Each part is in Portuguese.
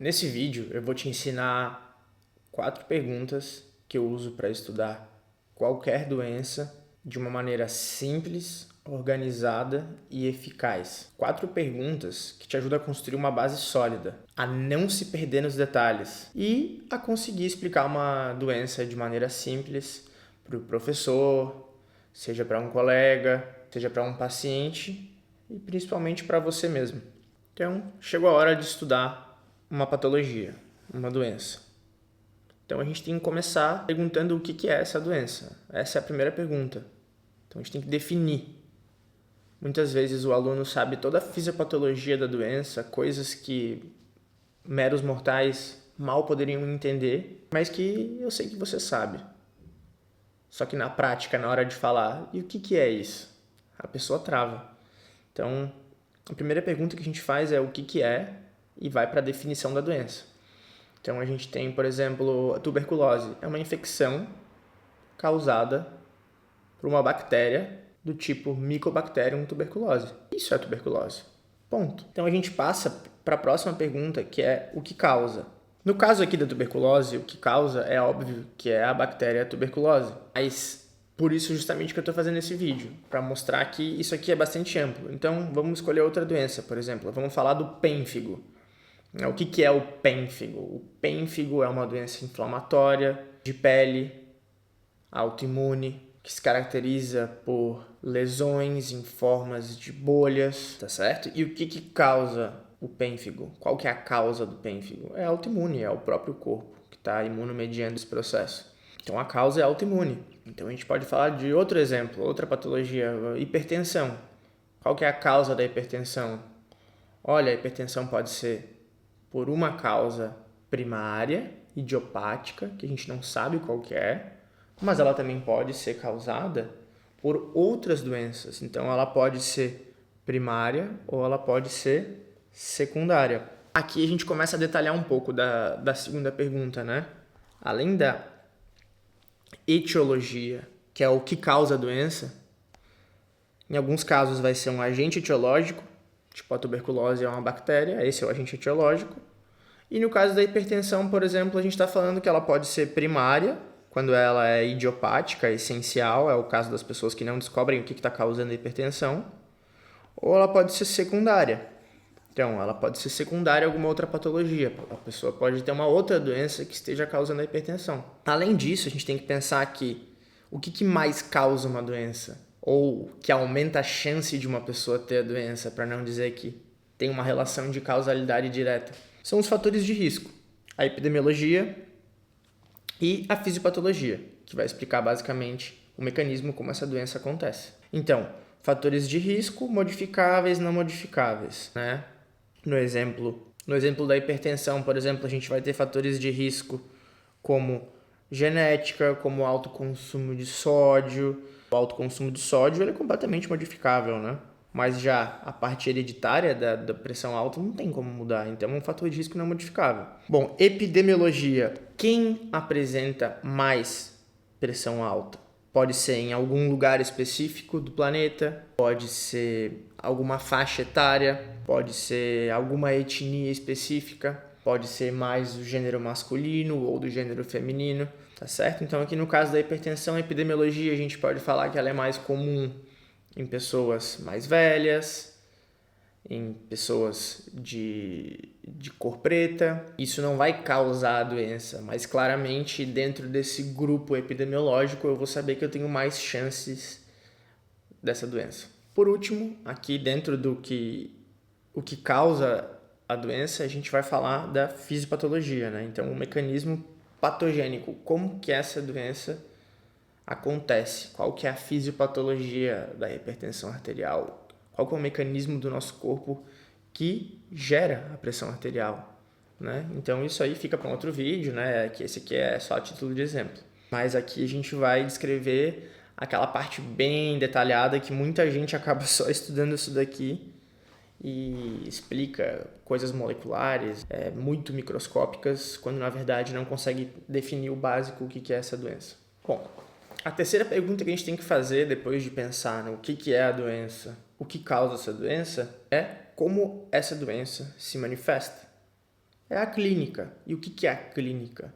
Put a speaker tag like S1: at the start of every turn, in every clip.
S1: Nesse vídeo eu vou te ensinar 4 perguntas que eu uso para estudar qualquer doença de uma maneira simples, organizada e eficaz. 4 perguntas que te ajudam a construir uma base sólida, a não se perder nos detalhes e a conseguir explicar uma doença de maneira simples para o professor, seja para um colega, seja para um paciente e principalmente para você mesmo. Então, chegou a hora de estudar uma patologia, uma doença. Então a gente tem que começar perguntando o que é essa doença. Essa é a primeira pergunta. Então a gente tem que definir. Muitas vezes o aluno sabe toda a fisiopatologia da doença, coisas que meros mortais mal poderiam entender, mas que eu sei que você sabe. Só que na prática, na hora de falar, e o que é isso? A pessoa trava. Então, a primeira pergunta que a gente faz é o que é e vai para a definição da doença. Então, a gente tem, por exemplo, a tuberculose. É uma infecção causada por uma bactéria do tipo Mycobacterium tuberculose. Isso é tuberculose. Ponto. Então, a gente passa para a próxima pergunta, que é o que causa. No caso aqui da tuberculose, o que causa é óbvio que é a bactéria tuberculose. Mas por isso justamente que eu estou fazendo esse vídeo, para mostrar que isso aqui é bastante amplo. Então, vamos escolher outra doença, por exemplo. Vamos falar do pênfigo. O que é o pênfigo? O pênfigo é uma doença inflamatória de pele, autoimune, que se caracteriza por lesões em formas de bolhas, tá certo? E o que causa o pênfigo? Qual que é a causa do pênfigo? É autoimune, é o próprio corpo que está imunomediando esse processo. Então a causa é autoimune. Então a gente pode falar de outro exemplo, outra patologia, hipertensão. Qual que é a causa da hipertensão? Olha, a hipertensão pode ser por uma causa primária, idiopática, que a gente não sabe qual que é, mas ela também pode ser causada por outras doenças. Então, ela pode ser primária ou ela pode ser secundária. Aqui a gente começa a detalhar um pouco da segunda pergunta, né? Além da etiologia, que é o que causa a doença, em alguns casos vai ser um agente etiológico, tipo a tuberculose é uma bactéria, esse é o agente etiológico. E no caso da hipertensão, por exemplo, a gente está falando que ela pode ser primária, quando ela é idiopática, essencial, é o caso das pessoas que não descobrem o que está causando a hipertensão, ou ela pode ser secundária. Então, ela pode ser secundária a alguma outra patologia. A pessoa pode ter uma outra doença que esteja causando a hipertensão. Além disso, a gente tem que pensar que o que mais causa uma doença? Ou que aumenta a chance de uma pessoa ter a doença, para não dizer que tem uma relação de causalidade direta. São os fatores de risco, a epidemiologia e a fisiopatologia, que vai explicar basicamente o mecanismo como essa doença acontece. Então, fatores de risco, modificáveis, não modificáveis, né? No exemplo da hipertensão, por exemplo, a gente vai ter fatores de risco como genética, como alto consumo de sódio. O alto consumo de sódio ele é completamente modificável, né? Mas já a parte hereditária da pressão alta não tem como mudar, então é um fator de risco não modificável. Bom, epidemiologia. Quem apresenta mais pressão alta? Pode ser em algum lugar específico do planeta, pode ser alguma faixa etária, pode ser alguma etnia específica, pode ser mais do gênero masculino ou do gênero feminino, tá certo? Então aqui no caso da hipertensão, a epidemiologia, a gente pode falar que ela é mais comum em pessoas mais velhas, em pessoas de cor preta. Isso não vai causar a doença, mas claramente dentro desse grupo epidemiológico eu vou saber que eu tenho mais chances dessa doença. Por último, aqui dentro o que causa a doença, a gente vai falar da fisiopatologia, né? Então, o mecanismo patogênico, como que essa doença acontece, qual que é a fisiopatologia da hipertensão arterial, qual que é o mecanismo do nosso corpo que gera a pressão arterial, né? Então isso aí fica para um outro vídeo, né? Que esse aqui é só a título de exemplo. Mas aqui a gente vai descrever aquela parte bem detalhada que muita gente acaba só estudando isso daqui e explica coisas moleculares, muito microscópicas, quando na verdade não consegue definir o básico, o que é essa doença. Bom, a terceira pergunta que a gente tem que fazer depois de pensar no que é a doença, o que causa essa doença, é como essa doença se manifesta. é a clínica. E o que é a clínica?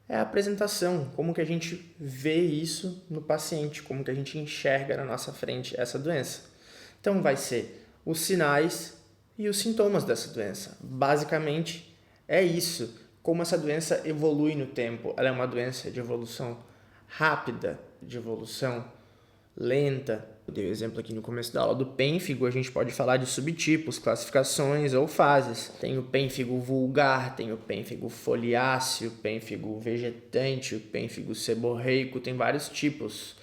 S1: É a apresentação, como que a gente vê isso no paciente, como que a gente enxerga na nossa frente essa doença. Então vai ser os sinais e os sintomas dessa doença. Basicamente é isso, como essa doença evolui no tempo. Ela é uma doença de evolução rápida, de evolução lenta. Eu dei o exemplo aqui no começo da aula do pênfigo, a gente pode falar de subtipos, classificações ou fases. Tem o pênfigo vulgar, tem o pênfigo foliáceo, o pênfigo vegetante, o pênfigo seborreico, tem vários tipos,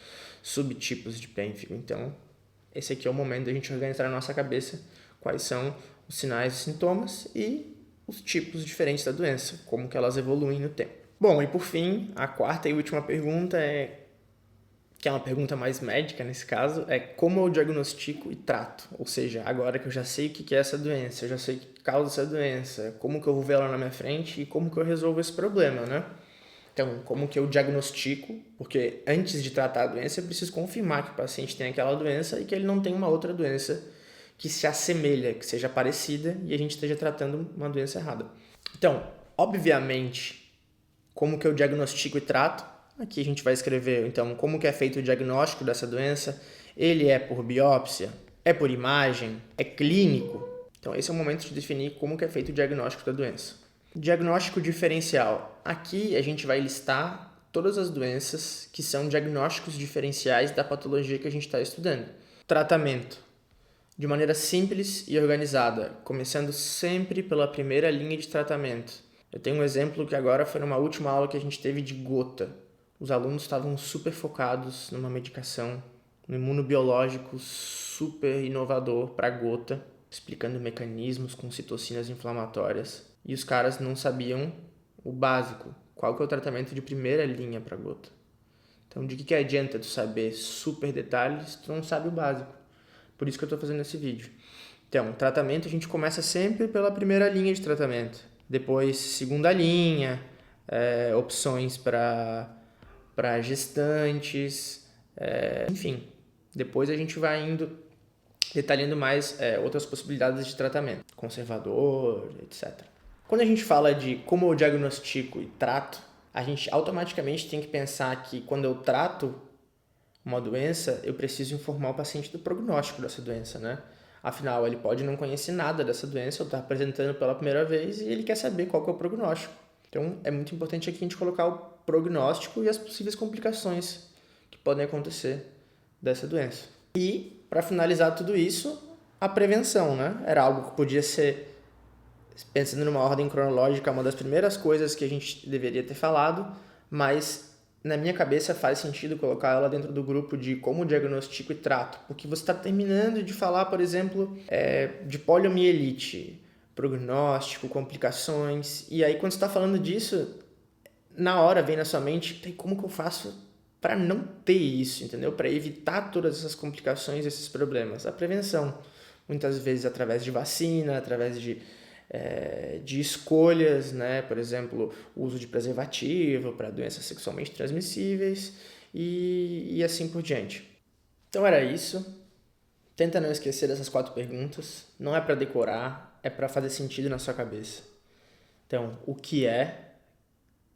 S1: subtipos de pênfigo. Então, esse aqui é o momento da gente organizar na nossa cabeça quais são os sinais e sintomas e os tipos diferentes da doença, como que elas evoluem no tempo. Bom, e por fim, a quarta e última pergunta que é uma pergunta mais médica nesse caso, é como eu diagnostico e trato. Ou seja, agora que eu já sei o que é essa doença, eu já sei o que causa essa doença, como que eu vou ver ela na minha frente e como que eu resolvo esse problema, né? Então, como que eu diagnostico? Porque antes de tratar a doença, eu preciso confirmar que o paciente tem aquela doença e que ele não tem uma outra doença que se assemelha, que seja parecida e a gente esteja tratando uma doença errada. Então, obviamente, como que eu diagnostico e trato? Aqui a gente vai escrever, então, como que é feito o diagnóstico dessa doença. Ele é por biópsia? É por imagem? É clínico? Então, esse é o momento de definir como que é feito o diagnóstico da doença. Diagnóstico diferencial. Aqui a gente vai listar todas as doenças que são diagnósticos diferenciais da patologia que a gente está estudando. Tratamento. De maneira simples e organizada, começando sempre pela primeira linha de tratamento. Eu tenho um exemplo que agora foi numa última aula que a gente teve de gota. Os alunos estavam super focados numa medicação, um imunobiológico super inovador para gota, explicando mecanismos com citocinas inflamatórias. E os caras não sabiam o básico, qual que é o tratamento de primeira linha para gota. Então, de que adianta tu saber super detalhes se tu não sabe o básico? Por isso que eu estou fazendo esse vídeo. Então, tratamento a gente começa sempre pela primeira linha de tratamento. Depois, segunda linha, opções para gestantes, enfim. Depois a gente vai indo detalhando mais outras possibilidades de tratamento, conservador, etc. Quando a gente fala de como eu diagnostico e trato, a gente automaticamente tem que pensar que quando eu trato uma doença, eu preciso informar o paciente do prognóstico dessa doença, né? Afinal, ele pode não conhecer nada dessa doença, ou está apresentando pela primeira vez e ele quer saber qual que é o prognóstico. Então, é muito importante aqui a gente colocar o prognóstico e as possíveis complicações que podem acontecer dessa doença. E, para finalizar tudo isso, a prevenção, né? Era algo que podia ser, pensando numa ordem cronológica, uma das primeiras coisas que a gente deveria ter falado, mas na minha cabeça faz sentido colocar ela dentro do grupo de como diagnóstico e trato, porque você está terminando de falar, por exemplo, de poliomielite, prognóstico, complicações, e aí quando você está falando disso, na hora vem na sua mente, como que eu faço para não ter isso, entendeu? Para evitar todas essas complicações, esses problemas. A prevenção, muitas vezes através de vacina, através de escolhas, né? Por exemplo, o uso de preservativo para doenças sexualmente transmissíveis e assim por diante. Então era isso. Tenta não esquecer dessas 4 perguntas. Não é para decorar, é para fazer sentido na sua cabeça. Então, o que é?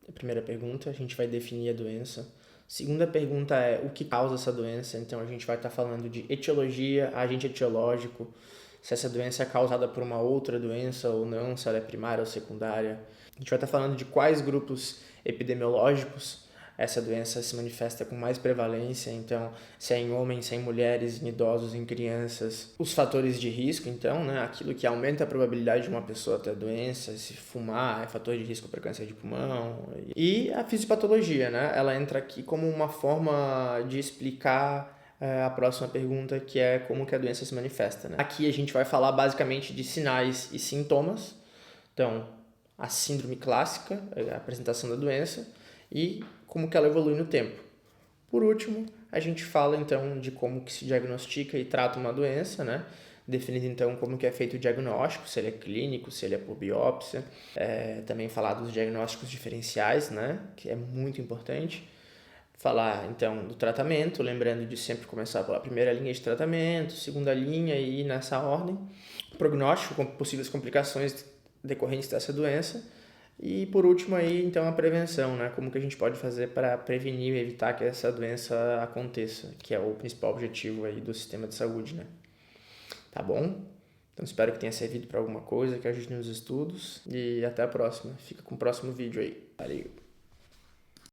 S1: A primeira pergunta, a gente vai definir a doença. Segunda pergunta é o que causa essa doença. Então, a gente vai estar falando de etiologia, agente etiológico, se essa doença é causada por uma outra doença ou não, se ela é primária ou secundária. A gente vai estar falando de quais grupos epidemiológicos essa doença se manifesta com mais prevalência, então, se é em homens, se é em mulheres, em idosos, em crianças. Os fatores de risco, então, né, aquilo que aumenta a probabilidade de uma pessoa ter a doença, se fumar é fator de risco para câncer de pulmão. E a fisiopatologia, né, ela entra aqui como uma forma de explicar a próxima pergunta, que é como que a doença se manifesta, né? Aqui a gente vai falar basicamente de sinais e sintomas. Então, a síndrome clássica, a apresentação da doença, e como que ela evolui no tempo. Por último, a gente fala então de como que se diagnostica e trata uma doença, né? Definindo então como que é feito o diagnóstico, se ele é clínico, se ele é por biópsia. Também falar dos diagnósticos diferenciais, né? Que é muito importante. Falar, então, do tratamento, lembrando de sempre começar pela primeira linha de tratamento, segunda linha e ir nessa ordem. Prognóstico, com possíveis complicações decorrentes dessa doença. E por último aí, então, a prevenção, né? Como que a gente pode fazer para prevenir e evitar que essa doença aconteça, que é o principal objetivo aí do sistema de saúde, né? Tá bom? Então espero que tenha servido para alguma coisa, que ajude nos estudos e até a próxima. Fica com o próximo vídeo aí. Valeu!